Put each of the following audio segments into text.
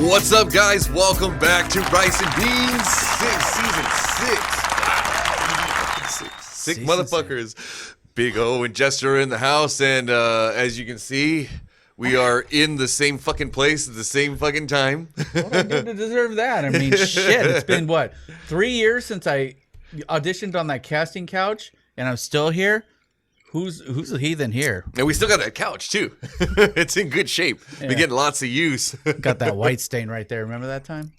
What's up, guys? Welcome back to Raisin Season 6. Sick motherfuckers. Big O and Jester are in the house, and as you can see, we are in the same fucking place at the same fucking time. What do I do to deserve that? I mean, shit, it's been, what, 3 years since I auditioned on that casting couch, and I'm still here? Who's the heathen here? And we still got that couch, too. It's in good shape. Yeah. We're getting lots of use. Got that white stain right there. Remember that time?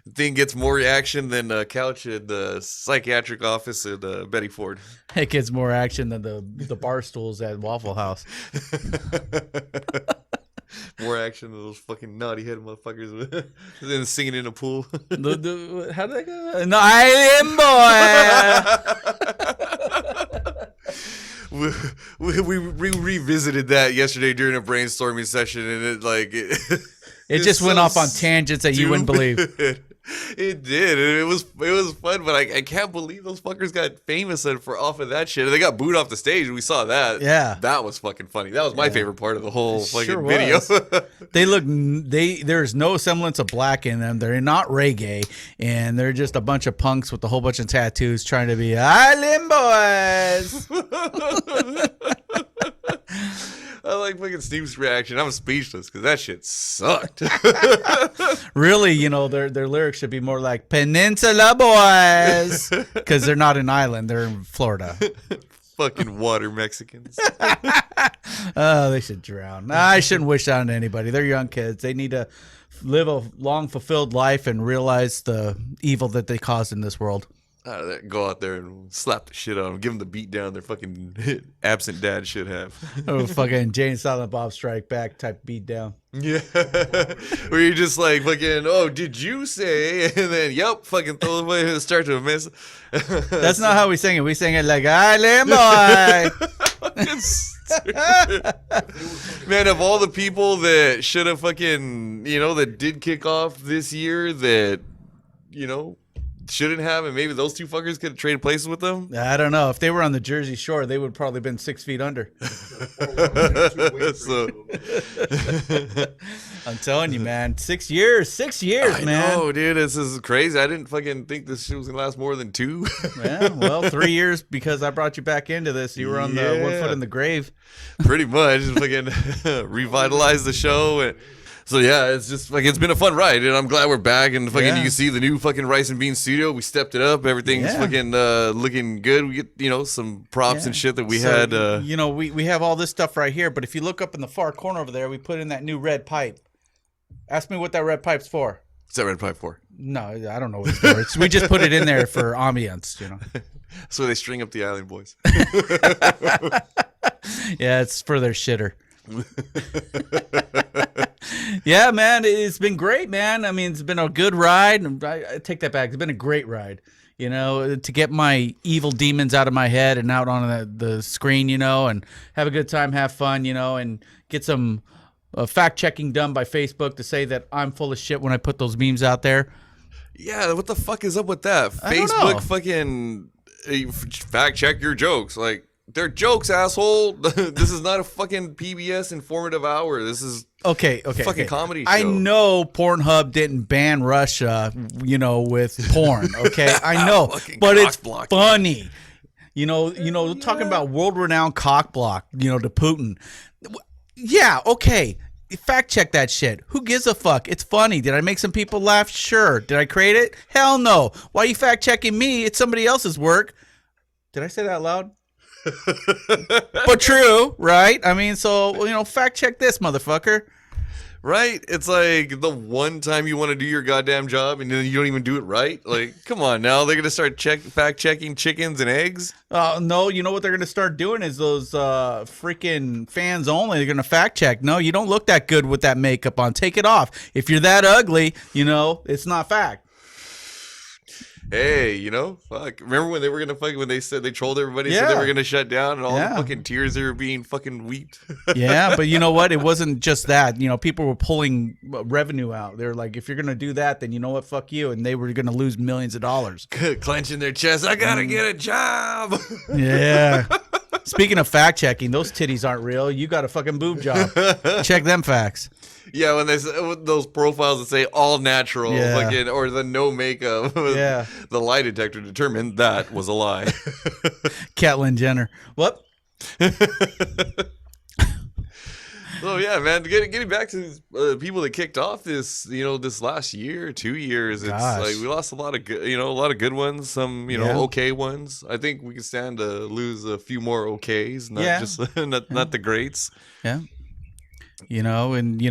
The thing gets more reaction than a couch at the psychiatric office at Betty Ford. It gets more action than the bar stools at Waffle House. More action than those fucking naughty head motherfuckers then singing in a pool. How did that go? No, I am boy. We revisited that yesterday during a brainstorming session, and it just went off on tangents that you wouldn't believe. It did. It was fun, but I can't believe those fuckers got famous off of that shit. They got booed off the stage. We saw that. Yeah, that was fucking funny. That was my favorite part of the whole fucking video. There's no semblance of black in them. They're not reggae, and they're just a bunch of punks with a whole bunch of tattoos trying to be Island boys. I like fucking Steve's reaction. I'm speechless because that shit sucked. Really, their lyrics should be more like Peninsula Boys, because they're not an island. They're in Florida. Fucking water Mexicans. Oh, they should drown. I shouldn't wish that on anybody. They're young kids. They need to live a long, fulfilled life and realize the evil that they caused in this world. Go out there and slap the shit out of them. Give them the beat down their fucking absent dad should have. Oh, fucking Jane Silent Bob Strike Back type beat down. Yeah. Where you're just like, fucking, oh, did you say? And then, yep, fucking throw it away and start to miss. That's not how we sing it. We sing it like, Island boy. Man, of all the people that should have fucking, that did kick off this year that, shouldn't have, and maybe those two fuckers could have traded places with them. I don't know. If they were on the Jersey Shore, they would probably been 6 feet under. I'm telling you, man. 6 years. 6 years, man. I know, dude. This is crazy. I didn't fucking think this shit was gonna last more than 2. Yeah, well, 3 years because I brought you back into this. You were on the 1 foot in the grave. Pretty much. Fucking revitalized the show. And so yeah, it's just it's been a fun ride, and I'm glad we're back. And fucking, you can see the new fucking Rice and Bean studio. We stepped it up. Everything's fucking looking good. We get some props and shit that we had. We have all this stuff right here. But if you look up in the far corner over there, we put in that new red pipe. Ask me what that red pipe's for. What's that red pipe for? No, I don't know what it's for. We just put it in there for ambience. So they string up the Island Boys. Yeah, it's for their shitter. Yeah, man, it's been great, man. I mean, it's been a good ride. I take that back. It's been a great ride, to get my evil demons out of my head and out on the screen, and have a good time, have fun, and get some fact-checking done by Facebook to say that I'm full of shit when I put those memes out there. Yeah, what the fuck is up with that? Facebook fucking fact-check your jokes. They're jokes, asshole. This is not a fucking PBS informative hour. This is fucking comedy show. I know Pornhub didn't ban Russia, with porn. Okay, I know, but it's funny. Talking about world-renowned cock block, to Putin. Yeah, okay. Fact check that shit. Who gives a fuck? It's funny. Did I make some people laugh? Sure. Did I create it? Hell no. Why are you fact checking me? It's somebody else's work. Did I say that loud? But true, right? I mean, so, fact check this, motherfucker. Right? It's like the one time you want to do your goddamn job and then you don't even do it right. Come on now. They're going to start fact checking chickens and eggs? No, you know what they're going to start doing is those freaking fans only. They're going to fact check. No, you don't look that good with that makeup on. Take it off. If you're that ugly, it's not fact. Hey, fuck. Remember when they were gonna when they said they trolled everybody, said they were gonna shut down, and all the fucking tears they were being fucking weeped. Yeah, but you know what? It wasn't just that. People were pulling revenue out. They're like, if you're gonna do that, then you know what? Fuck you. And they were gonna lose millions of dollars. Clenching their chest. I gotta get a job. Yeah. Speaking of fact checking, those titties aren't real. You got a fucking boob job. Check them facts. Yeah, when they those profiles that say all natural, fucking, or the no makeup, the lie detector determined that was a lie. Caitlyn Jenner. What? So yeah, man, getting back to these people that kicked off this, this last year, 2 years, it's like we lost a lot of good, a lot of good ones, some, okay ones. I think we can stand to lose a few more okays, not just not the greats. Yeah. And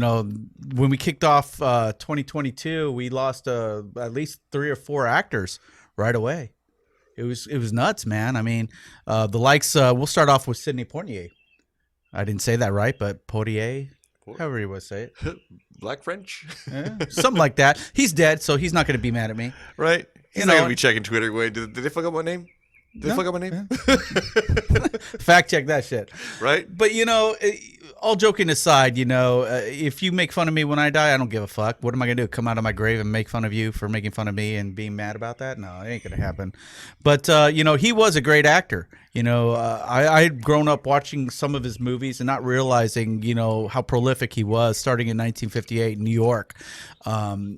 when we kicked off 2022, we lost at least 3 or 4 actors right away. It was nuts, man. I mean, the likes. We'll start off with Sidney Poitier. I didn't say that right, but Poitier, however you would say it. Black French? Something like that. He's dead, so he's not going to be mad at me. Right. He's not going to be checking Twitter. Wait, did they fuck up my name? Did they fuck up my name? Fact check that shit. Right. But, all joking aside, if you make fun of me when I die, I don't give a fuck. What am I going to do? Come out of my grave and make fun of you for making fun of me and being mad about that? No, it ain't going to happen. But, he was a great actor. I'd grown up watching some of his movies and not realizing, how prolific he was starting in 1958 in New York.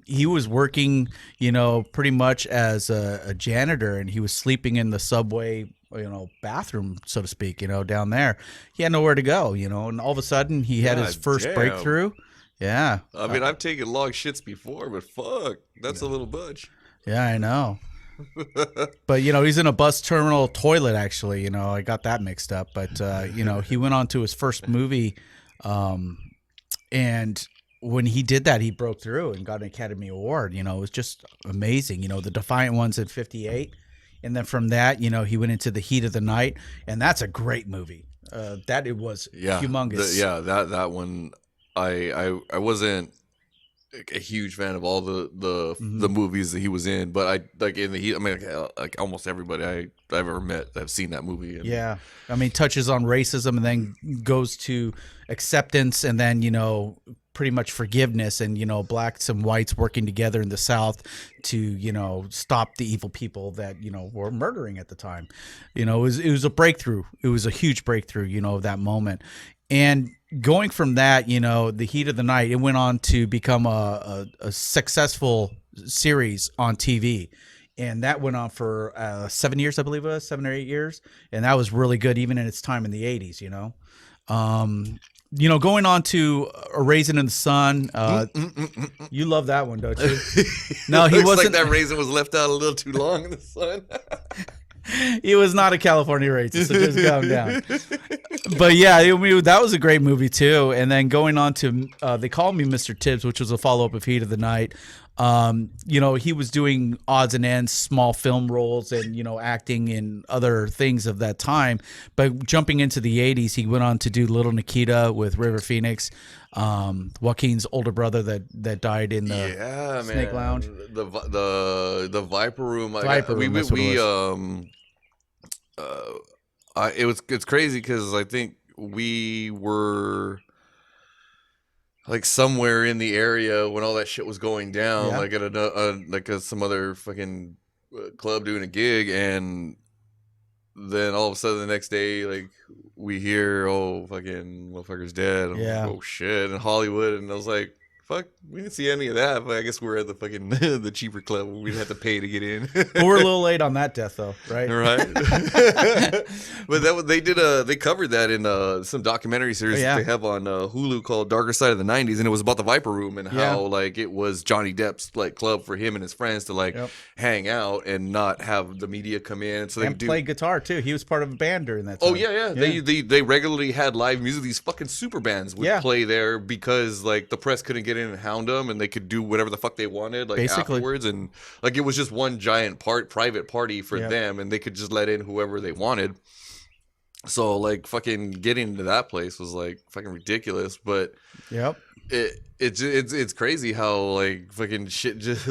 He was working, pretty much as a janitor, and he was sleeping in the subway bathroom, so to speak, down there. He had nowhere to go, and all of a sudden he had his first breakthrough. Yeah. I mean, I've taken long shits before, but fuck, that's a little much. Yeah, I know. But, he's in a bus terminal toilet, actually. I got that mixed up. But, he went on to his first movie. And when he did that, he broke through and got an Academy Award. It was just amazing. The Defiant Ones in 58. And then from that, he went into The Heat of the Night. And that's a great movie. That it was humongous. That one, I wasn't a huge fan of all the movies that he was in, but I like in The Heat. I mean, like almost everybody I've ever met, I've seen that movie. And, I mean, touches on racism and then goes to acceptance and then pretty much forgiveness and blacks and whites working together in the South to stop the evil people that were murdering at the time. It was a breakthrough. It was a huge breakthrough. Of that moment. And going from that, The Heat of the Night, it went on to become a successful series on TV. And that went on for 7 years, I believe it was, 7 or 8 years. And that was really good, even in its time in the 80s, going on to A Raisin in the Sun. You love that one, don't you? No, he wasn't. Like that raisin was left out a little too long in the sun. He was not a California raisin, so just calm down. But yeah, that was a great movie too. And then going on to They Call Me Mr. Tibbs, which was a follow-up of Heat of the Night. He was doing odds and ends, small film roles, and acting in other things of that time. But jumping into the 80s, he went on to do Little Nikita with River Phoenix, Joaquin's older brother that died in the Snake Lounge, the Viper Room. It's crazy because I think we were like somewhere in the area when all that shit was going down, like at some other fucking club doing a gig, and then all of a sudden the next day, like we hear, oh fucking motherfucker's dead. I'm like, oh shit, in Hollywood, and I was like, fuck, we didn't see any of that, but I guess we're at the fucking the cheaper club. We'd have to pay to get in. But we're a little late on that death, though, right? Right. But they covered that in some documentary series that they have on Hulu called Darker Side of the 90s, and it was about the Viper Room and how like it was Johnny Depp's like club for him and his friends to like hang out and not have the media come in. So they play guitar too. He was part of a band during that time. Oh yeah. They regularly had live music. These fucking super bands would play there because like the press couldn't get in and hound them, and they could do whatever the fuck they wanted like afterwards, and like it was just one giant private party for them, and they could just let in whoever they wanted. So like fucking getting into that place was like fucking ridiculous, but It's crazy how like fucking shit just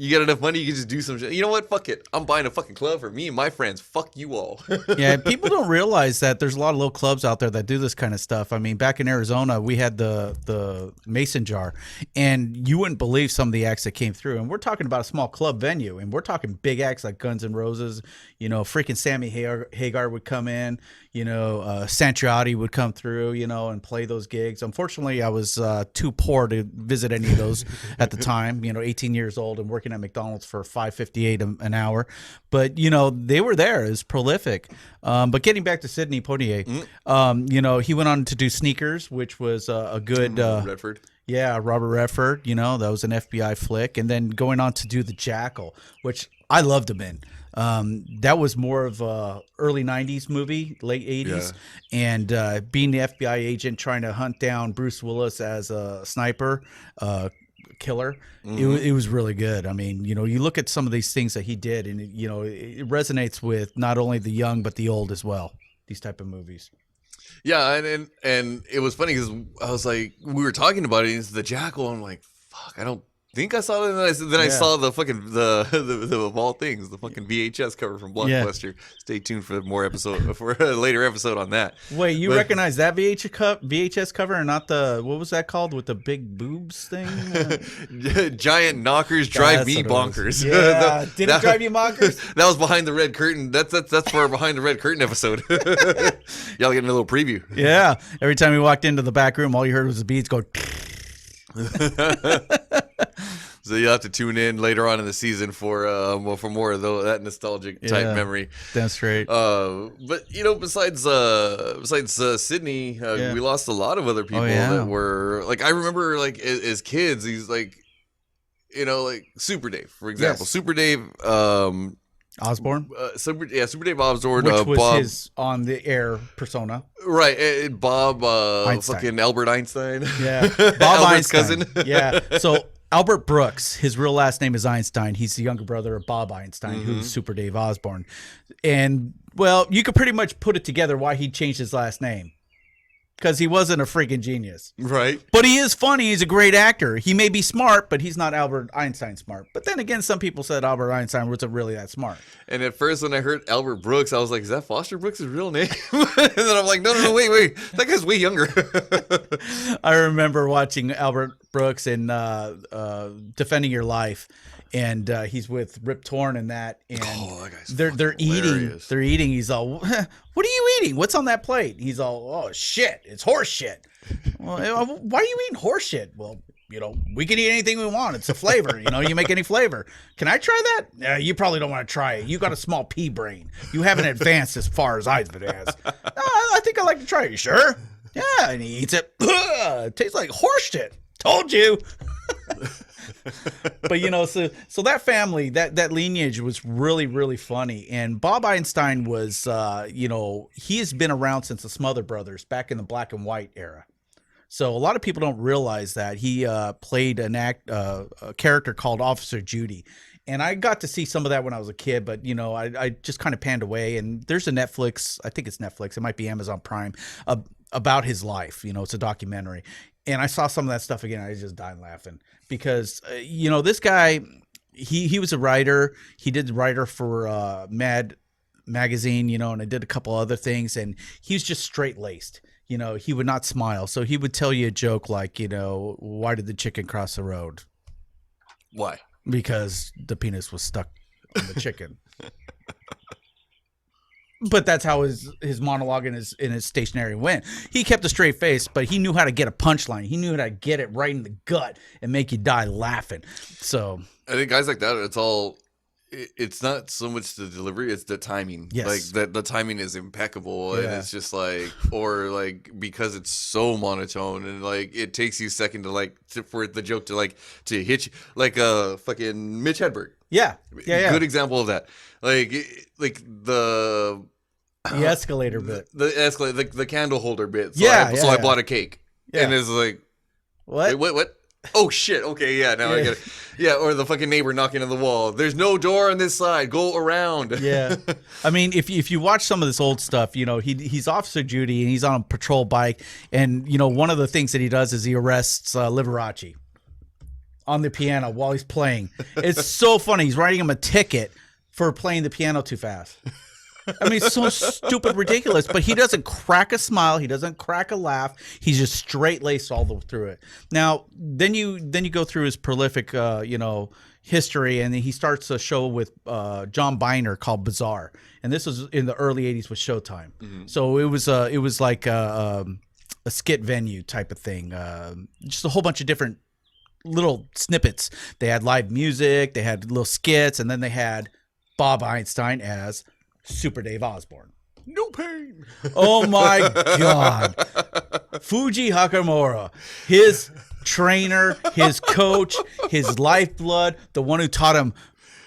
you get enough money you can just do some shit. You know what? Fuck it. I'm buying a fucking club for me and my friends. Fuck you all. Yeah, people don't realize that there's a lot of little clubs out there that do this kind of stuff. I mean, back in Arizona, we had the Mason Jar, and you wouldn't believe some of the acts that came through. And we're talking about a small club venue, and we're talking big acts like Guns N' Roses. You know, freaking Sammy Hagar would come in. You know, Santriotti would come through. You know, and play those gigs. Unfortunately, I was too poor to visit any of those at the time. You know, 18 years old and working at McDonald's for $5.58 an hour. But, you know, they were there. It was prolific. But getting back to Sidney Poitier, you know, he went on to do Sneakers, which was a good... Redford. Yeah, Robert Redford, you know, that was an FBI flick. And then going on to do The Jackal, which I loved him in. That was more of a early 90s movie, late 80s. Yeah. And being the FBI agent trying to hunt down Bruce Willis as a sniper, killer, it was really good. I mean, you know, you look at some of these things that he did, and you know, it resonates with not only the young but the old as well. These type of movies. Yeah, and it was funny because I was like, we were talking about it. It's The Jackal. I'm like, fuck, I don't think I saw it. And then I saw the fucking the of all things, the fucking VHS cover from Blockbuster. Yeah. Stay tuned for for a later episode on that. Wait, you recognize that VHS cover and not the, what was that called with the big boobs thing? Giant knockers drive me bonkers. Yeah, did it drive you bonkers? That was behind the red curtain. That's for our behind the red curtain episode. Y'all getting a little preview. Yeah, every time we walked into the back room, all you heard was the beads go. So you'll have to tune in later on in the season for more of that nostalgic type memory. That's great. But you know, besides Sydney, we lost a lot of other people that were like, I remember like as kids, he's like, you know, like Super Dave, for example. Yes. Super Dave Osborne? Super Dave Osborne. Which was Bob, his on the air persona. Right. Bob, fucking Albert Einstein. Yeah. Bob Albert's Einstein. cousin. Yeah. So Albert Brooks, his real last name is Einstein. He's the younger brother of Bob Einstein, who's Super Dave Osborne. And, well, you could pretty much put it together why he changed his last name. Because he wasn't a freaking genius. Right. But he is funny. He's a great actor. He may be smart, but he's not Albert Einstein smart. But then again, some people said Albert Einstein wasn't really that smart. And at first when I heard Albert Brooks, I was like, is that Foster Brooks' real name? And then I'm like, no, wait. That guy's way younger. I remember watching Albert Brooks in Defending Your Life. And he's with Rip Torn and that, and that guy's they're eating. They're eating. He's all, "What are you eating? What's on that plate?" He's all, "Oh shit, it's horse shit." Well, why are you eating horse shit? Well, you know, we can eat anything we want. It's a flavor. You know, you make any flavor. Can I try that? You probably don't want to try it. You got a small pea brain. You haven't advanced as far as I've advanced. I think I'd like to try it. You sure? Yeah, and he eats it. It tastes like horse shit. Told you. But you know, so that family, that lineage was really, really funny. And Bob Einstein was, you know, he has been around since the Smother Brothers back in the black and white era. So a lot of people don't realize that he played a character called Officer Judy. And I got to see some of that when I was a kid, but you know, I just kind of panned away. And there's a Netflix, I think it's Netflix, it might be Amazon Prime, about his life. You know, it's a documentary. And I saw some of that stuff again. I just died laughing because, you know, this guy, he was a writer. He did writer for Mad Magazine, you know, and I did a couple other things. And he was just straight laced. You know, he would not smile. So he would tell you a joke like, you know, why did the chicken cross the road? Why? Because the penis was stuck on the chicken. But that's how his monologue in his stationery went. He kept a straight face, but he knew how to get a punchline. He knew how to get it right in the gut and make you die laughing. So I think guys like that, it's not so much the delivery, it's the timing. Yes. Like the timing is impeccable, and it's just like, or like, because it's so monotone and like it takes you a second to for the joke to hit you, like fucking Mitch Hedberg. Yeah. Good example of that. Like the escalator bit. The escalator, the candle holder bit. So I I bought a cake. Yeah. And it's like, what? Wait, what? Oh shit! Okay, yeah, now I get it. Yeah, or the fucking neighbor knocking on the wall. There's no door on this side. Go around. Yeah, I mean, if you watch some of this old stuff, you know he's Officer Judy and he's on a patrol bike, and you know one of the things that he does is he arrests Liberace on the piano while he's playing. It's so funny. He's writing him a ticket for playing the piano too fast. I mean, it's so stupid, ridiculous, but he doesn't crack a smile. He doesn't crack a laugh. He's just straight laced all the way through it. Now, then you go through his prolific, history, and he starts a show with John Biner called Bizarre, and this was in the early '80s with Showtime. Mm-hmm. So it was like a skit venue type of thing, just a whole bunch of different little snippets. They had live music, they had little skits, and then they had Bob Einstein as Super Dave Osborne. No pain. Oh my God. Fuji Hakamura, his trainer, his coach, his lifeblood, the one who taught him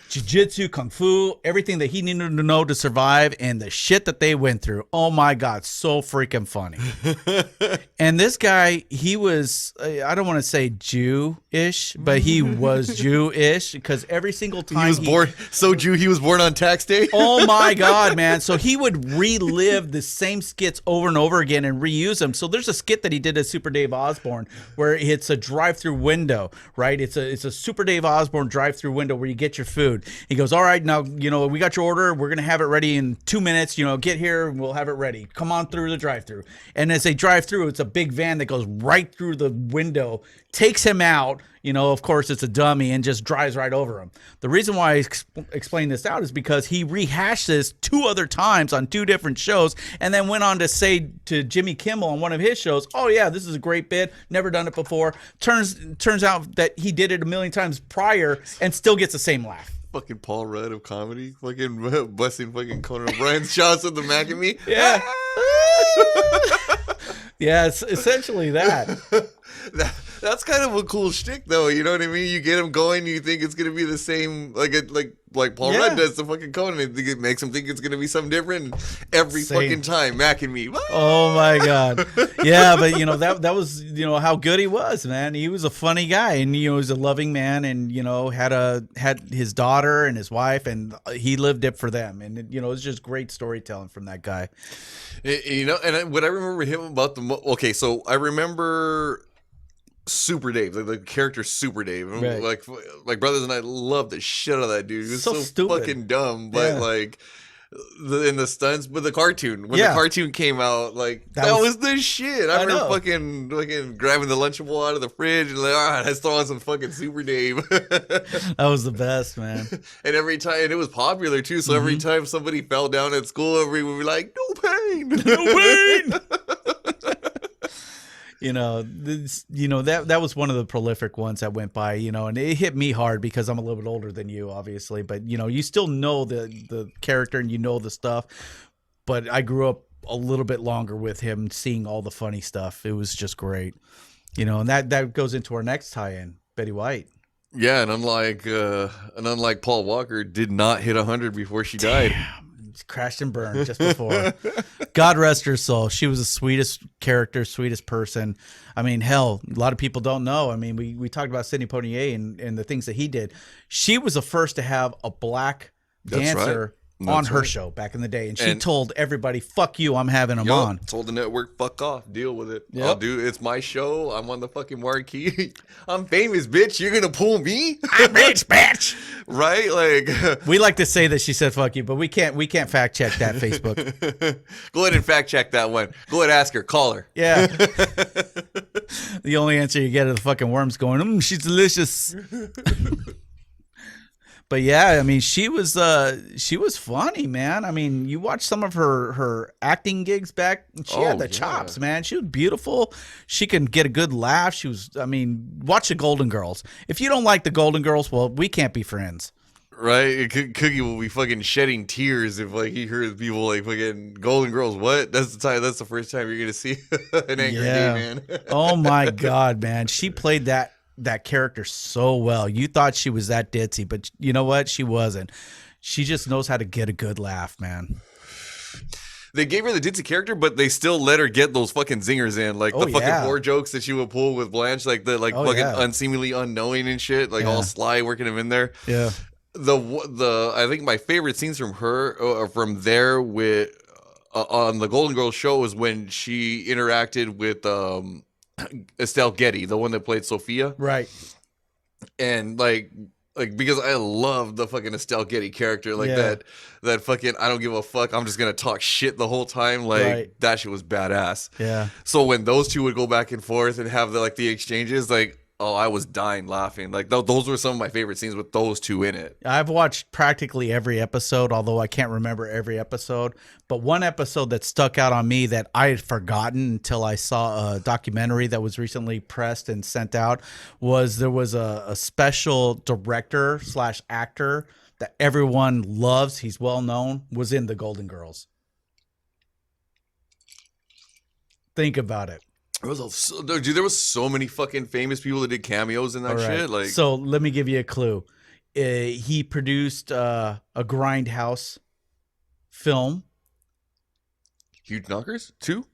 jiu-jitsu, kung fu, everything that he needed to know to survive, and the shit that they went through. Oh my God, so freaking funny. And this guy, he was, I don't want to say Jew-ish, but he was Jew-ish, because every single time he was born on tax day. Oh my God, man. So he would relive the same skits over and over again and reuse them. So there's a skit that he did as Super Dave Osborne where it's a drive-through window, right? It's a Super Dave Osborne drive-through window where you get your food. He goes, all right, now, we got your order. We're going to have it ready in 2 minutes. Get here and we'll have it ready. Come on through the drive-thru. And as they drive through, it's a big van that goes right through the window, takes him out. Of course, it's a dummy and just drives right over him. The reason why I explain this out is because he rehashed this 2 other times on 2 different shows and then went on to say to Jimmy Kimmel on one of his shows, oh, yeah, this is a great bit. Never done it before. Turns out that he did it a million times prior and still gets the same laugh. Fucking Paul Rudd of comedy, fucking busting fucking Conan O'Brien's shots with the Mac and Me. Yeah. Yeah, it's essentially that. That's kind of a cool shtick, though. You know what I mean? You get him going, you think it's gonna be the same, like Paul Rudd does to fucking Conan. It makes him think it's gonna be something different every fucking time. Mac and Me. What? Oh my God. Yeah, but that was how good he was, man. He was a funny guy, and he was a loving man, and had his daughter and his wife, and he lived it for them, and it was just great storytelling from that guy. And what I remember him about okay, so I remember Super Dave, the character Super Dave. Right. Like my brothers and I loved the shit out of that dude. He was so fucking dumb, but in the stunts, but the cartoon when the cartoon came out, that was the shit. I remember fucking grabbing the Lunchable out of the fridge and let's throw on some fucking Super Dave. That was the best, man. And every time, and it was popular too. So every time somebody fell down at school, everyone would be like, "No pain, no pain." That was one of the prolific ones that went by, and it hit me hard because I'm a little bit older than you, obviously, but you still know the character and the stuff, but I grew up a little bit longer with him, seeing all the funny stuff. It was just great, and that goes into our next tie-in, Betty White. Yeah, and unlike Paul Walker, did not hit 100 before she died. Crashed and burned just before. God rest her soul. She was the sweetest character, sweetest person. I mean, hell, a lot of people don't know. I mean, we talked about Sidney Poitier and the things that he did. She was the first to have a black dancer on her show back in the day, and she told everybody, "Fuck you, I'm having them on." Told the network, "Fuck off, deal with it. I'll do it. It's my show. I'm on the fucking marquee. I'm famous, bitch. You're gonna pull me? I'm rich, bitch." Right? Like we like to say that she said "fuck you," but we can't fact check that. Facebook. Go ahead and fact check that one. Go ahead, ask her, call her. Yeah. The only answer you get are the fucking worms going, "She's delicious." But yeah, I mean, she was funny, man. I mean, you watch some of her acting gigs back. She had the chops, man. She was beautiful. She can get a good laugh. Watch the Golden Girls. If you don't like the Golden Girls, well, we can't be friends. Right? Cookie will be fucking shedding tears if he hears people fucking Golden Girls. What? That's the first time you're gonna see an angry gay man. Oh my God, man. She played that character so well. You thought she was that ditzy, but you know what? She wasn't. She just knows how to get a good laugh, man. they gave her the ditzy character, but they still let her get those fucking zingers in, like the fucking horror jokes that she would pull with Blanche, like the fucking unseemingly unknowing and shit, like all sly working them in there. Yeah. The I think my favorite scenes from her or from there with on the Golden Girls show was when she interacted with Estelle Getty, the one that played Sophia, right? And like because I love the fucking Estelle Getty character, like that fucking I don't give a fuck, I'm just gonna talk shit the whole time, like that shit was badass. Yeah. So when those two would go back and forth and have the exchanges, like. Oh, I was dying laughing. Like those were some of my favorite scenes with those two in it. I've watched practically every episode, although I can't remember every episode. But one episode that stuck out on me that I had forgotten until I saw a documentary that was recently pressed and sent out was there was a special director / actor that everyone loves. He's well known, was in the Golden Girls. Think about it. There was so many fucking famous people that did cameos in that shit. Like, so let me give you a clue. He produced a Grindhouse film. Huge Knockers 2?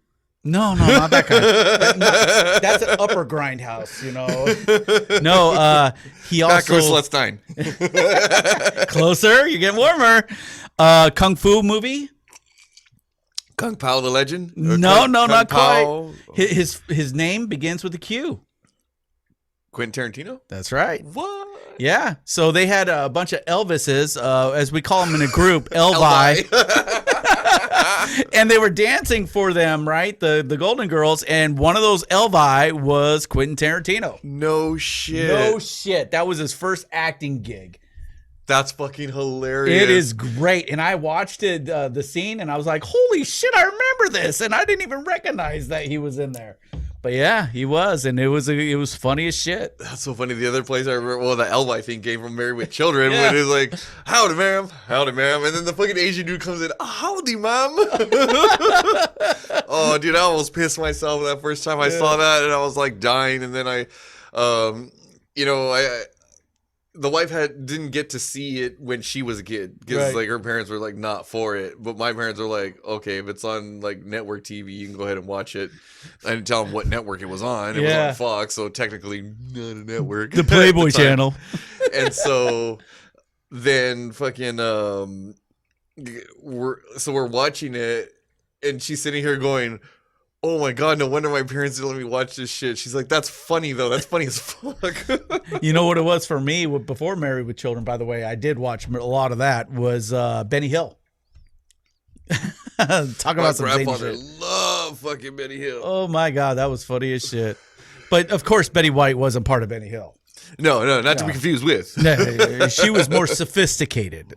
No, not that kind. That's an upper Grindhouse, you know. No, he also. Back Slutstein. Closer, you're getting warmer. Kung Fu movie. Kung Pao the Legend? No, not quite. His name begins with a Q. Quentin Tarantino? That's right. What? Yeah. So they had a bunch of Elvises, as we call them in a group, Elvi. And they were dancing for them, right? The Golden Girls. And one of those Elvi was Quentin Tarantino. No shit. No shit. That was his first acting gig. That's fucking hilarious. It is great. And I watched it, the scene, and I was like, holy shit, I remember this. And I didn't even recognize that he was in there. But yeah, he was. And it was funny as shit. That's so funny. The other place I remember, the Elvi thing came from Married with Children, when it was like, howdy, ma'am. Howdy, ma'am. And then the fucking Asian dude comes in, howdy, ma'am. Oh, dude, I almost pissed myself that first time I saw that. And I was like dying. And then the wife didn't get to see it when she was a kid because like her parents were like not for it, but my parents were like, okay, if it's on like network TV, you can go ahead and watch it. I didn't tell them what network it was on. It was on Fox, so technically not a network. The Playboy channel. And so then fucking we're watching it, and she's sitting here going, oh my God, no wonder my parents didn't let me watch this shit. She's like, that's funny, though. That's funny as fuck. You know what it was for me before Married with Children, by the way, I did watch a lot of that, was Benny Hill. Talk about some zany shit. My grandfather loved fucking Benny Hill. Oh my God, that was funny as shit. But of course, Betty White wasn't part of Benny Hill. No, not to be confused with. No, she was more sophisticated.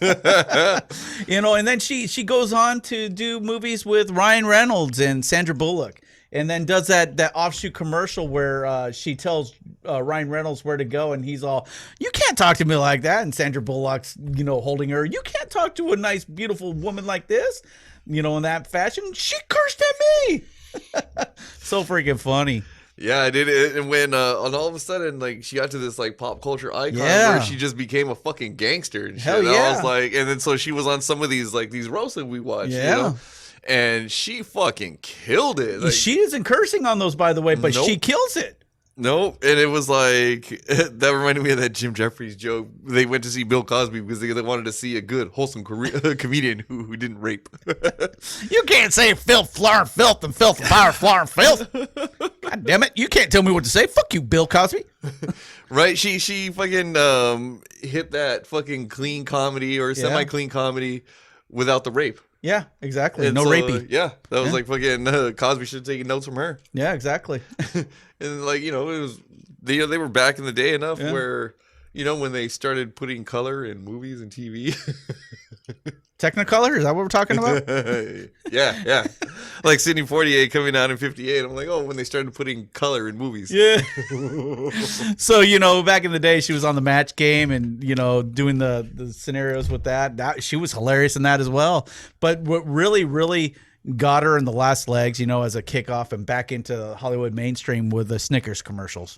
And then she goes on to do movies with Ryan Reynolds and Sandra Bullock, and then does that offshoot commercial where she tells Ryan Reynolds where to go, and he's all, you can't talk to me like that, and Sandra Bullock's holding her, you can't talk to a nice beautiful woman like this, in that fashion. She cursed at me. So freaking funny. Yeah, I did it, and when and all of a sudden, like, she got to this like pop culture icon where she just became a fucking gangster and shit. Hell yeah. I was like, and then so she was on some of these roasts that we watched, and she fucking killed it. Like, she isn't cursing on those, by the way, but she kills it. Nope. And it was like, that reminded me of that Jim Jeffries joke. They went to see Bill Cosby because they wanted to see a good, wholesome comedian who didn't rape. You can't say filth, flour, filth, and filth, fire, flour, and filth. God damn it. You can't tell me what to say. Fuck you, Bill Cosby. Right? She fucking hit that fucking clean comedy or semi-clean comedy without the rape. Yeah, exactly. And no rapey. Yeah, that was like fucking Cosby should have taken notes from her. Yeah, exactly. And like, it was they were back in the day enough where, when they started putting color in movies and TV. Technicolor? Is that what we're talking about? Yeah. Like Sidney Poitier coming out in 58. I'm like, when they started putting color in movies. Yeah. So, back in the day, she was on the Match Game and, doing the scenarios with that. She was hilarious in that as well. But what really, really got her in the last legs, as a kickoff and back into Hollywood mainstream with the Snickers commercials.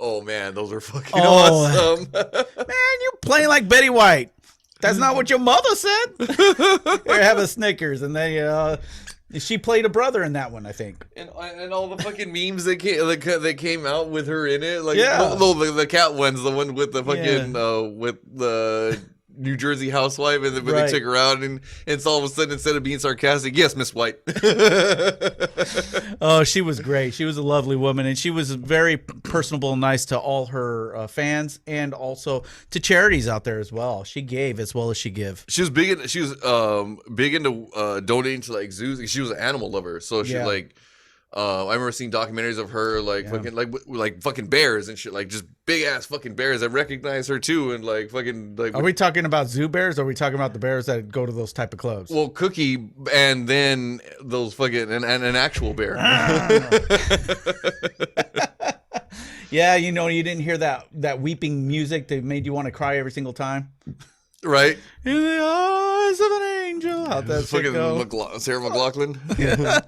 Oh, man, those are fucking awesome. Man, you're playing like Betty White. That's not what your mother said. Here, have a Snickers, and she played a brother in that one, I think. And all the fucking memes that came out with her in it, like the cat one's the one with the fucking with the New Jersey housewife, and then when they took her out, and it's all of a sudden, instead of being sarcastic, yes, Miss White. Oh, she was great. She was a lovely woman, and she was very personable and nice to all her fans, and also to charities out there as well. She gave as well as she give. She was big into donating to like zoos. She was an animal lover, so she like. I remember seeing documentaries of her like fucking bears and shit, like just big ass fucking bears. I recognize her too, and like fucking like. Are we talking about zoo bears? Or are we talking about the bears that go to those type of clubs? Well, Cookie, and then those fucking and an actual bear. Yeah, you didn't hear that weeping music that made you want to cry every single time. Right. In the eyes of an angel. How'd that fucking go? Sarah McLachlan. Yeah.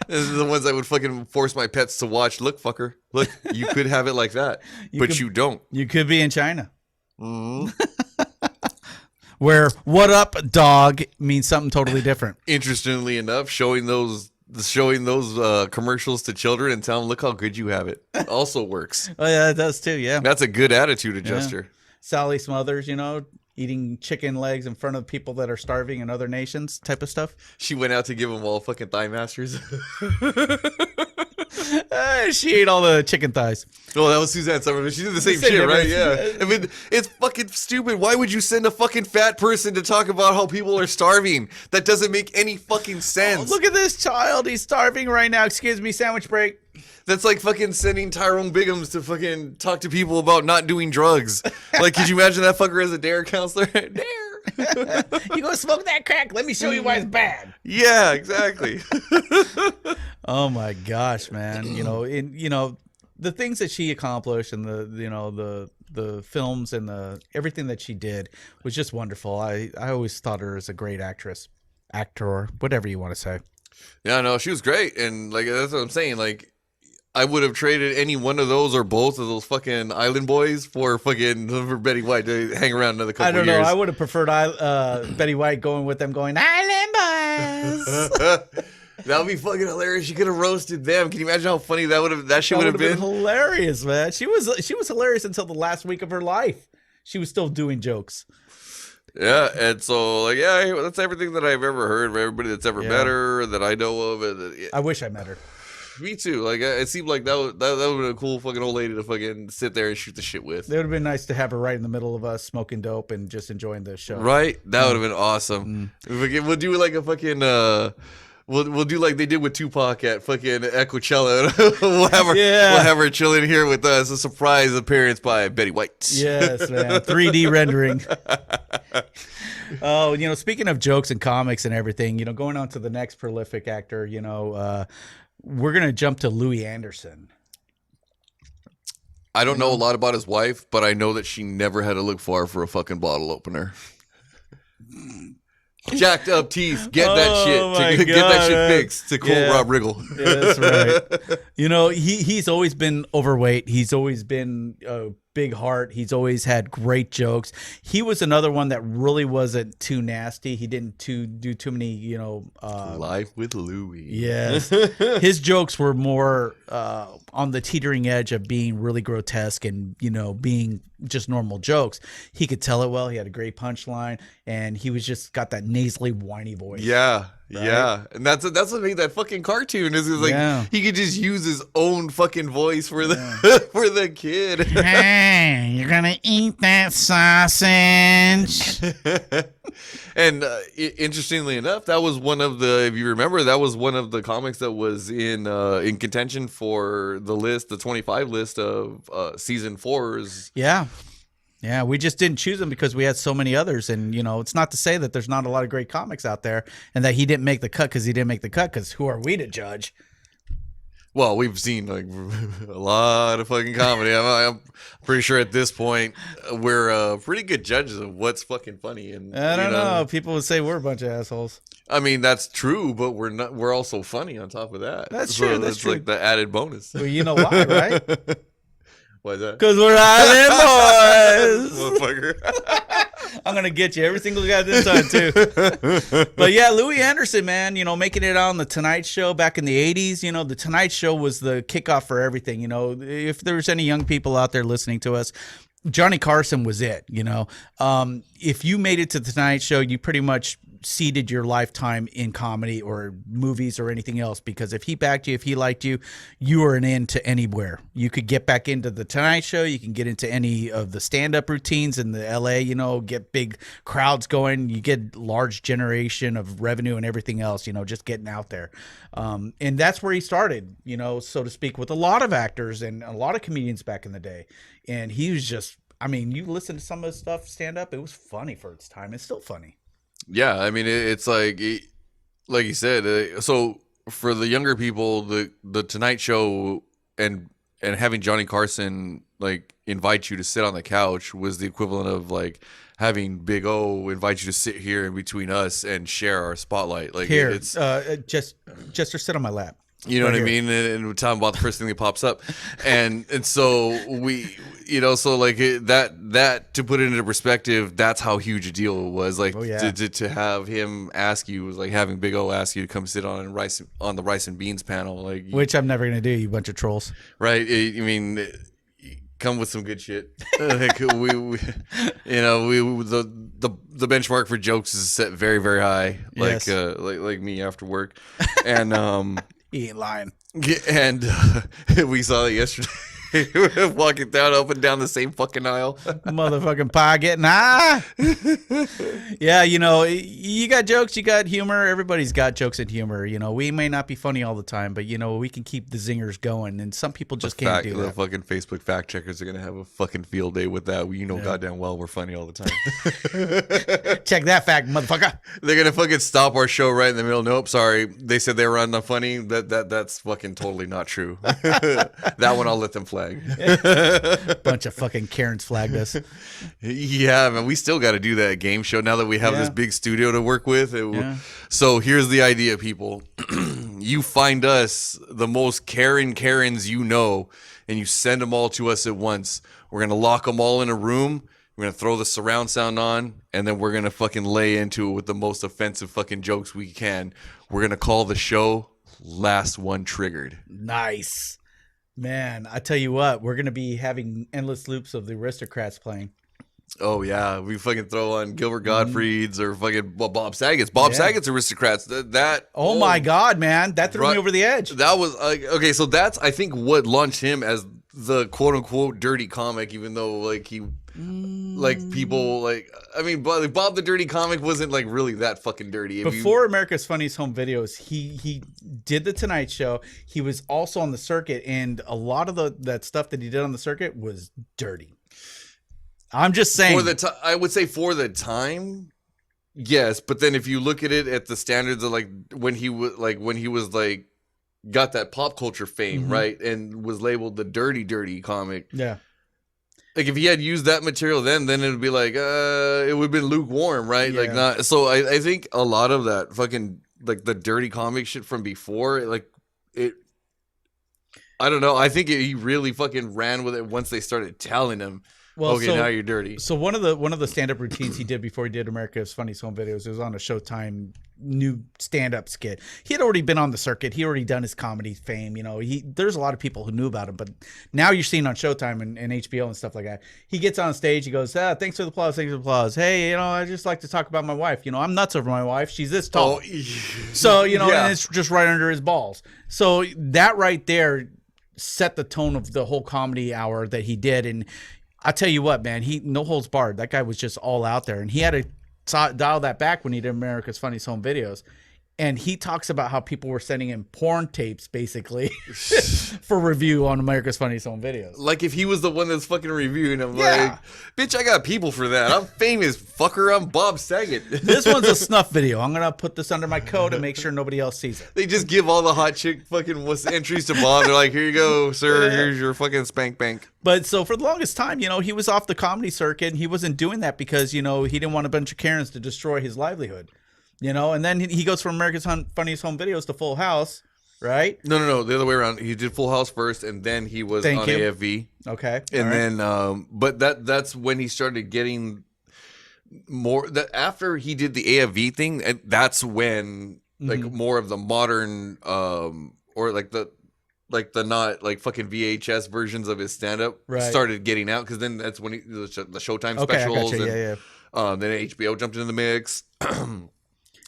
This is the ones I would fucking force my pets to watch. Look, fucker. Look, you could have it like that, you don't. You could be in China. Mm-hmm. Where "what up, dog" means something totally different. Interestingly enough, showing those commercials to children and tell them, look how good you have it, also works. Oh yeah, it does too. Yeah, that's a good attitude adjuster. Yeah. Sally Smothers, eating chicken legs in front of people that are starving in other nations, type of stuff. She went out to give them all fucking thigh masters. She ate all the chicken thighs. Well, that was Suzanne Sommerville. She did the same shit, right? Yeah. I mean, it's fucking stupid. Why would you send a fucking fat person to talk about how people are starving? That doesn't make any fucking sense. Oh, look at this child. He's starving right now. Excuse me, sandwich break. That's like fucking sending Tyrone Biggums to fucking talk to people about not doing drugs. Like, could you imagine that fucker as a DARE counselor? DARE. You gonna smoke that crack? Let me show you why it's bad. Yeah, exactly. Oh my gosh, man. The things that she accomplished, and the films and everything that she did was just wonderful. I always thought her as a great actor, whatever you want to say. Yeah, no, she was great, and like that's what I'm saying. Like, I would have traded any one of those or both of those fucking Island Boys for Betty White to hang around another couple years. I don't know. I would have preferred Betty White going with them, going Island Boys. That would be fucking hilarious. You could have roasted them. Can you imagine how funny that shit would have been? Hilarious, man. She was hilarious until the last week of her life. She was still doing jokes. Yeah, and so like that's everything that I've ever heard of everybody that's ever met her that I know of. I wish I met her. Me too. Like, it seemed like that would have been a cool fucking old lady to fucking sit there and shoot the shit with. It would have been nice to have her right in the middle of us smoking dope and just enjoying the show. Right? That would have been awesome. We'll do like a fucking we'll do like they did with Tupac at Coachella. we'll have her chilling here with us. A surprise appearance by Betty White. Yes, man. 3D rendering. Oh, speaking of jokes and comics and everything, going on to the next prolific actor, we're going to jump to Louis Anderson. I don't know a lot about his wife, but I know that she never had to look far for a fucking bottle opener. Jacked up teeth. Get that shit. Get that shit fixed, to quote Rob Riggle. Yeah, that's right. He's always been overweight. He's always been a big heart. He's always had great jokes. He was another one that really wasn't too nasty. He didn't do too many, Life with Louis. Yes. His jokes were more on the teetering edge of being really grotesque and, being just normal jokes. He could tell it well. He had a great punchline, and he was just got that nasally, whiny voice. Yeah. Right? Yeah, and that's what made that fucking cartoon is like he could just use his own fucking voice for the for the kid. Hey, you're gonna eat that sausage. And interestingly enough, that was one of the, if you remember, that was one of the comics that was in contention for the 25 list of season 4's. Yeah, we just didn't choose them because we had so many others. And, it's not to say that there's not a lot of great comics out there and that he didn't make the cut because he didn't make the cut, because who are we to judge? Well, we've seen like a lot of fucking comedy. I'm pretty sure at this point we're pretty good judges of what's fucking funny. And I don't know. People would say we're a bunch of assholes. I mean, that's true, but we're not. We're also funny on top of that. That's true. That's like the added bonus. Well, you know why, right? Why is that? Because we're Island Boys. Motherfucker. I'm gonna get you every single guy this time too. But yeah, Louis Anderson, man, you know, making it out on the Tonight Show back in the '80s. You know, the Tonight Show was the kickoff for everything. You know, if there's any young people out there listening to us, Johnny Carson was it. You know, if you made it to the Tonight Show, you pretty much seeded your lifetime in comedy or movies or anything else, because if he backed you, if he liked you, you were an in to anywhere. You could get back into the Tonight Show, you can get into any of the stand-up routines in the LA, you know, get big crowds going, you get large generation of revenue and everything else, you know, just getting out there. And that's where he started, you know, so to speak, with a lot of actors and a lot of comedians back in the day. And he was just, I mean, you listen to some of his stuff stand up, it was funny for its time. It's still funny. Yeah, I mean, it's like you said. So for the younger people, the Tonight Show and having Johnny Carson like invite you to sit on the couch was the equivalent of like having Big O invite you to sit here in between us and share our spotlight. Like here, it's Jester, sit on my lap. You know right what here. I mean? And we're talking about the first thing that pops up. And so we, you know, so like that to put it into perspective, that's how huge a deal it was. Like to have him ask you was like having Big O ask you to come sit on the Rice and Beans panel. Like, which I'm never going to do, you bunch of trolls. Right. I mean, come with some good shit. Like we you know, the benchmark for jokes is set very, very high. Like, yes. Like me after work. And, he ain't lying. And we saw it yesterday. Walking down up and down the same fucking aisle. Motherfucking pie getting high. Yeah, you know, you got jokes, you got humor. Everybody's got jokes and humor. You know, we may not be funny all the time, but, you know, we can keep the zingers going. And some people just can't do that. The fucking Facebook fact checkers are going to have a fucking field day with that. You know, goddamn well we're funny all the time. Check that fact, motherfucker. They're going to fucking stop our show right in the middle. Nope, sorry. They said they were on the funny. That's fucking totally not true. That one I'll let them flag. Bunch of fucking Karens flagged us. Yeah, man, we still got to do that game show now that we have this big studio to work with. So here's the idea, people. You find us the most Karens you know, and you send them all to us at once. We're going to lock them all in a room. We're going to throw the surround sound on, and then we're going to fucking lay into it with the most offensive fucking jokes we can. We're going to call the show Last One Triggered. Nice. Man, I tell you what, we're going to be having endless loops of the Aristocrats playing. Oh, yeah. We fucking throw on Gilbert Gottfried's or fucking Bob Saget's. Bob Saget's Aristocrats. Oh, my God, man. That threw me over the edge. That was, okay, so that's, I think, what launched him as the quote-unquote dirty comic, even though, like, he... Like people like I mean Bob the Dirty Comic wasn't like really that fucking dirty. Before America's Funniest Home Videos, he did the Tonight Show. He was also on the circuit, and a lot of that stuff that he did on the circuit was dirty. I'm just saying. I would say for the time, yes, but then if you look at it at the standards of like when he was got that pop culture fame, right, and was labeled the dirty comic. Yeah. Like if he had used that material then it would be like it would have been lukewarm, right? Yeah. Like not. So I think a lot of that fucking like the dirty comic shit from before, like it. I don't know. I think he really fucking ran with it once they started telling him. Well, okay, now you're dirty. So one of the stand-up routines he did before he did America's Funniest Home Videos, it was on a Showtime new stand-up skit. He had already been on the circuit. He already done his comedy fame. You know, there's a lot of people who knew about him, but now you're seeing on Showtime and HBO and stuff like that. He gets on stage. He goes, thanks for the applause. Thanks for the applause. Hey, you know, I just like to talk about my wife. You know, I'm nuts over my wife. She's this tall. So, you know, and it's just right under his balls. So that right there set the tone of the whole comedy hour that he did. And I tell you what, man, he no holds barred. That guy was just all out there, and he had to dial that back when he did America's Funniest Home Videos. And he talks about how people were sending him porn tapes, basically, for review on America's Funniest Home Videos. Like if he was the one that's fucking reviewing them. Like, bitch, I got people for that. I'm famous, fucker. I'm Bob Saget. This one's a snuff video. I'm going to put this under my coat and make sure nobody else sees it. They just give all the hot chick fucking entries to Bob. They're like, here you go, sir. Here's your fucking spank bank. But so for the longest time, you know, he was off the comedy circuit. And he wasn't doing that because, you know, he didn't want a bunch of Karens to destroy his livelihood. You know, and then he goes from America's Funniest Home Videos to Full House, right? No, the other way around. He did Full House first, and then he was on AFV. Okay, and then, but that's when he started getting more that after he did the AFV thing, that's when like more of the modern or like the not like fucking VHS versions of his stand up started getting out, because then that's when the Showtime specials and then HBO jumped into the mix.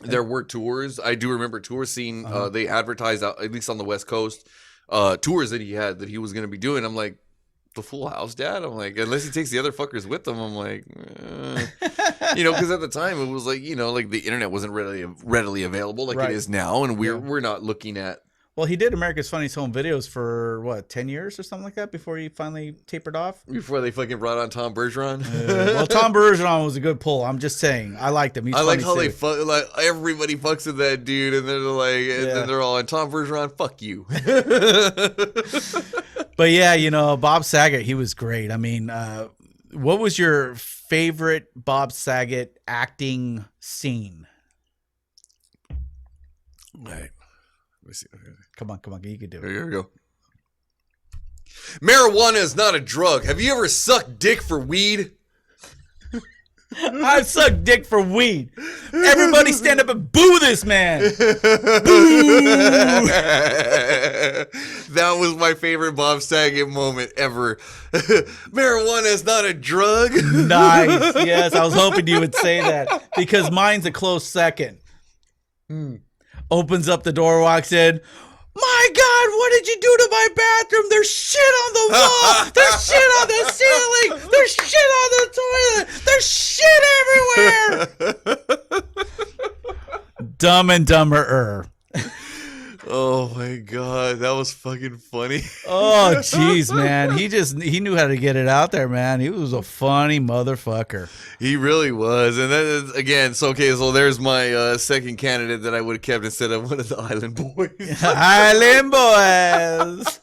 There were tours. I do remember tours seeing they advertised out, at least on the West Coast, tours that he was going to be doing. I'm like, the Full House, Dad? I'm like, unless he takes the other fuckers with him. I'm like, because at the time it was like, like the internet wasn't readily available like it is now, and we're not looking at. Well, he did America's Funniest Home Videos for what, 10 years or something like that before he finally tapered off. Before they fucking brought on Tom Bergeron. Well, Tom Bergeron was a good pull. I'm just saying, I liked him. I like how they like everybody fucks with that dude, and they're like, and then they're all on Tom Bergeron. Fuck you. But yeah, Bob Saget, he was great. I mean, what was your favorite Bob Saget acting scene? All right. See. Come on, you can do it. Here we go. Marijuana is not a drug. Have you ever sucked dick for weed? I've sucked dick for weed. Everybody stand up and boo this man. Boo! That was my favorite Bob Saget moment ever. Marijuana is not a drug. Nice. Yes, I was hoping you would say that, because mine's a close second. Opens up the door, walks in. My God, what did you do to my bathroom? There's shit on the wall. There's shit on the ceiling. There's shit on the toilet. There's shit everywhere. Dumb and Dumber. Oh my God, that was fucking funny. Oh jeez, man. He knew how to get it out there, man. He was a funny motherfucker. He really was. And that is, again, so there's my second candidate that I would have kept instead of one of the Island Boys. Island Boys.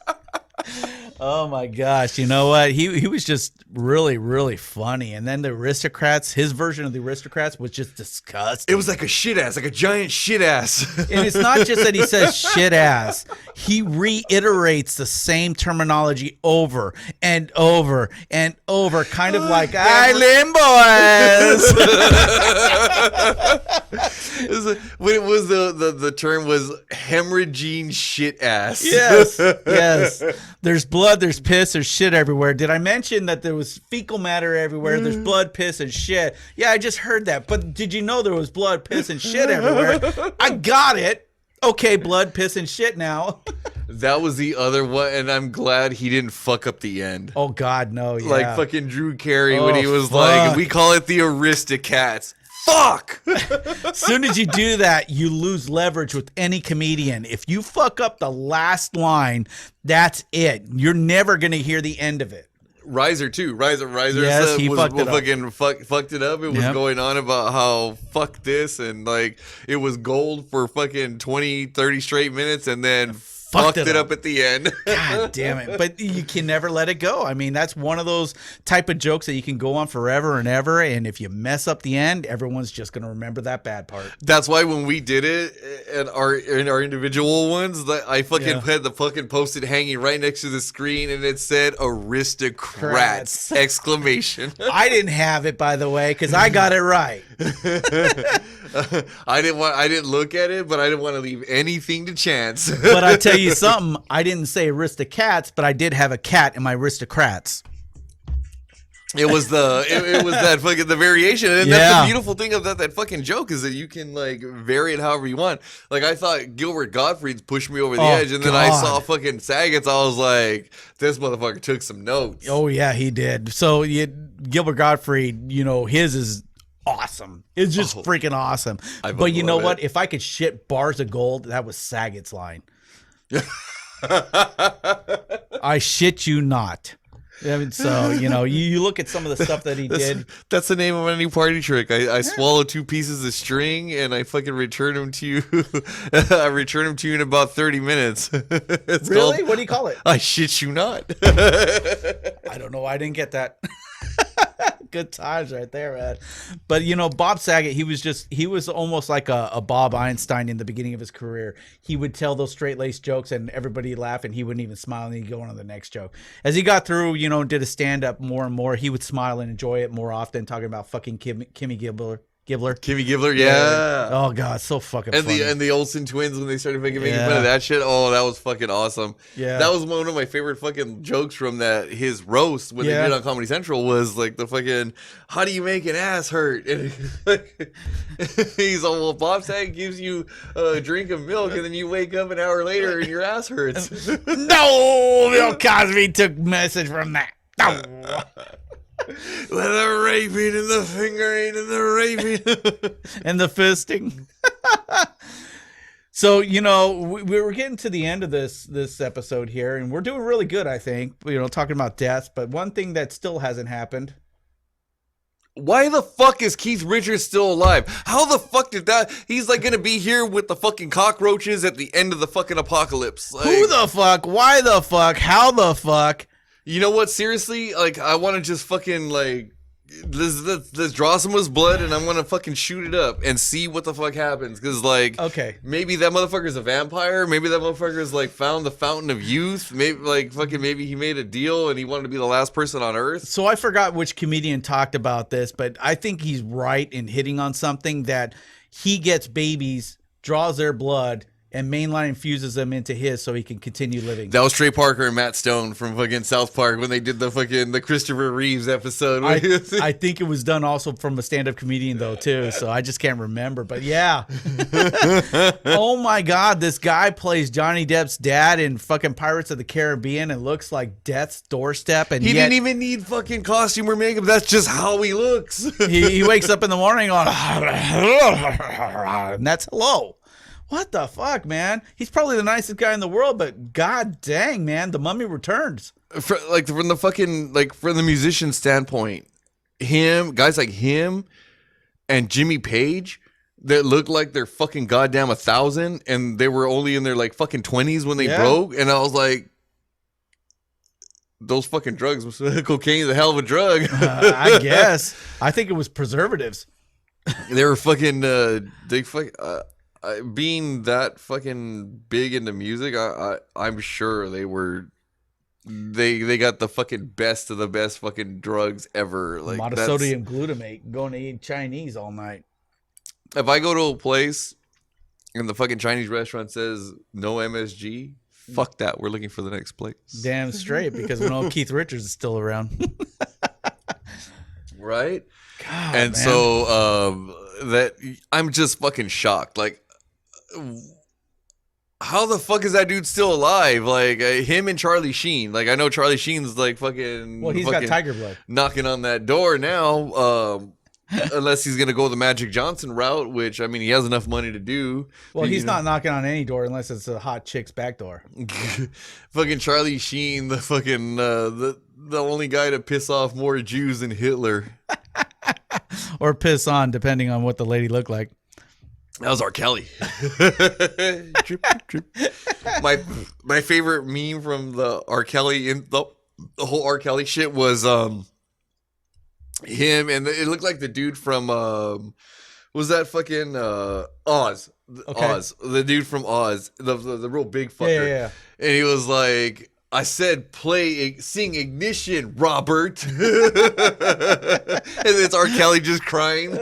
Oh my gosh, you know what? He was just really, really funny. And then the Aristocrats, his version of the Aristocrats was just disgusting. It was like a shit ass, like a giant shit ass. And it's not just that he says shit ass. He reiterates the same terminology over and over and over, kind of like Island Boys. When it was the term was hemorrhaging shit ass. Yes. There's blood, there's piss, there's shit everywhere. Did I mention that there was fecal matter everywhere? There's blood, piss, and shit. Yeah, I just heard that. But did you know there was blood, piss, and shit everywhere? I got it. Okay, blood, piss, and shit now. That was the other one, and I'm glad he didn't fuck up the end. Oh, God, no, yeah. Like fucking Drew Carey when he was like, we call it the Aristocats. Fuck! As soon as you do that, you lose leverage with any comedian. If you fuck up the last line, that's it. You're never going to hear the end of it. Riser too. Riser yes, he fucked it up. Fucked it up. It was going on about how fuck this, and like it was gold for fucking 20, 30 straight minutes, and then fucked it up at the end. God damn it. But you can never let it go. I mean, that's one of those type of jokes that you can go on forever and ever. And if you mess up the end, everyone's just going to remember that bad part. That's why when we did it in our individual ones, I fucking had the fucking post-it hanging right next to the screen, and it said Aristocrats! Exclamation. I didn't have it, by the way, because I got it right. I didn't look at it, but I didn't want to leave anything to chance. But I tell you something, I didn't say Aristocats, but I did have a cat in my Aristocrats. It was that fucking the variation, and that's the beautiful thing about that fucking joke is that you can like vary it however you want. Like I thought Gilbert Gottfried's pushed me over the edge, and then I saw fucking Saget's. I was like, this motherfucker took some notes. Oh yeah, he did. So Gilbert Gottfried, his is awesome. It's just freaking awesome. But you know what? If I could shit bars of gold, that was Saget's line. I shit you not. I mean, so you look at some of the stuff that he did. That's the name of any party trick. I swallow 2 pieces of string and I fucking return them to you. I return them to you in about 30 minutes. Really? What do you call it? I shit you not. I don't know. I didn't get that. Good times right there, man. But Bob Saget, he was almost like a Bob Einstein in the beginning of his career. He would tell those straight-laced jokes and everybody would laugh and he wouldn't even smile and he'd go on to the next joke. As he got through, did a stand-up more and more, he would smile and enjoy it more often, talking about fucking Kimmy Gibbler. Kimmy Gibbler, yeah. Oh god, so fucking funny. And the Olsen twins when they started making fun of that shit. Oh, that was fucking awesome. Yeah, that was one of my favorite fucking jokes from his roast when they did on Comedy Central was like the fucking how do you make an ass hurt? And he's all, well, Bob Saget gives you a drink of milk and then you wake up an hour later and your ass hurts. No, Bill Cosby took message from that. No. Let the raping and the fingering and the raping and the fisting. So we were getting to the end of this episode here, and we're doing really good, I think. Talking about deaths, but one thing that still hasn't happened. Why the fuck is Keith Richards still alive? How the fuck did that? He's like gonna be here with the fucking cockroaches at the end of the fucking apocalypse. Like, who the fuck? Why the fuck? How the fuck? You know what? Seriously, like, I want to just fucking, like, let's draw some of his blood and I'm going to fucking shoot it up and see what the fuck happens. Because, like, okay, maybe that motherfucker's a vampire. Maybe that motherfucker's, like, found the fountain of youth. Maybe, like, fucking maybe he made a deal and he wanted to be the last person on Earth. So I forgot which comedian talked about this, but I think he's right in hitting on something that he gets babies, draws their blood, and Mainline infuses them into his so he can continue living. That was Trey Parker and Matt Stone from fucking South Park when they did the Christopher Reeves episode. I think it was done also from a stand-up comedian though too, so I just can't remember. But yeah. Oh my God, this guy plays Johnny Depp's dad in fucking Pirates of the Caribbean and looks like death's doorstep. And he didn't even need fucking costume or makeup. That's just how he looks. he wakes up in the morning on, and that's hello. What the fuck, man? He's probably the nicest guy in the world, but god dang, man, the Mummy Returns. From the musician standpoint, guys like him and Jimmy Page that look like they're fucking goddamn 1,000 and they were only in their like fucking 20s when they broke. And I was like, those fucking drugs, cocaine's a hell of a drug. I guess. I think it was preservatives. They were fucking, being that fucking big into music, I'm sure they got the fucking best of the best fucking drugs ever. Like monosodium glutamate, going to eat Chinese all night. If I go to a place and the fucking Chinese restaurant says no MSG, fuck that. We're looking for the next place. Damn straight, because we know Keith Richards is still around. Right? God, and man. So that I'm just fucking shocked. Like, how the fuck is that dude still alive? Like him and Charlie Sheen. Like I know Charlie Sheen's like fucking. Well, he's got tiger blood. Knocking on that door now. Unless he's gonna go the Magic Johnson route, which I mean he has enough money to do. Well, he's not knocking on any door unless it's a hot chick's back door. Fucking Charlie Sheen, the fucking the only guy to piss off more Jews than Hitler. Or piss on, depending on what the lady looked like. That was R. Kelly. Drip, drip. My favorite meme from the R. Kelly the whole R. Kelly shit was him, and it looked like the dude from was that fucking Oz? Okay. Oz, the dude from Oz, the real big fucker. Yeah. And he was like, I said, sing Ignition, Robert. And it's R. Kelly just crying.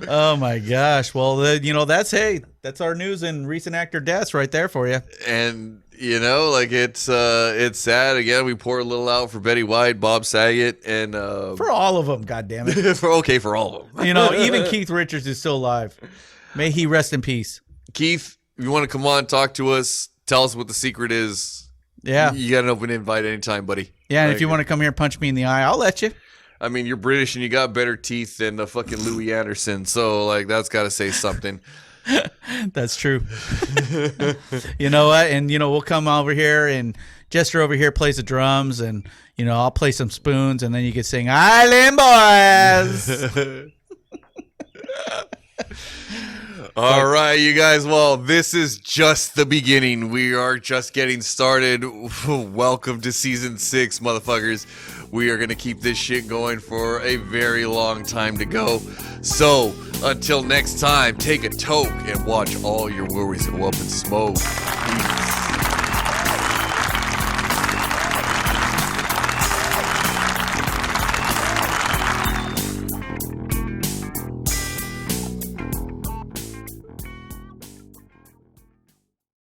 Oh my gosh. Well, that's our news and recent actor deaths right there for you. And like it's sad. Again, we pour a little out for Betty White, Bob Saget, and for all of them. God damn it. for all of them. Even Keith Richards is still alive. May he rest in peace. Keith, if you want to come on, talk to us. Tell us what the secret is. Yeah. You got an open invite anytime, buddy. Yeah, and if you want to come here and punch me in the eye, I'll let you. I mean, you're British and you got better teeth than the fucking Louis Anderson, so like that's got to say something. That's true. You know what? And we'll come over here and Jester over here plays the drums, and I'll play some spoons, and then you can sing "Island Boys." All right, you guys. Well, this is just the beginning. We are just getting started. Welcome to season 6, motherfuckers. We are going to keep this shit going for a very long time to go. So, until next time, take a toke and watch all your worries go up in smoke. Peace.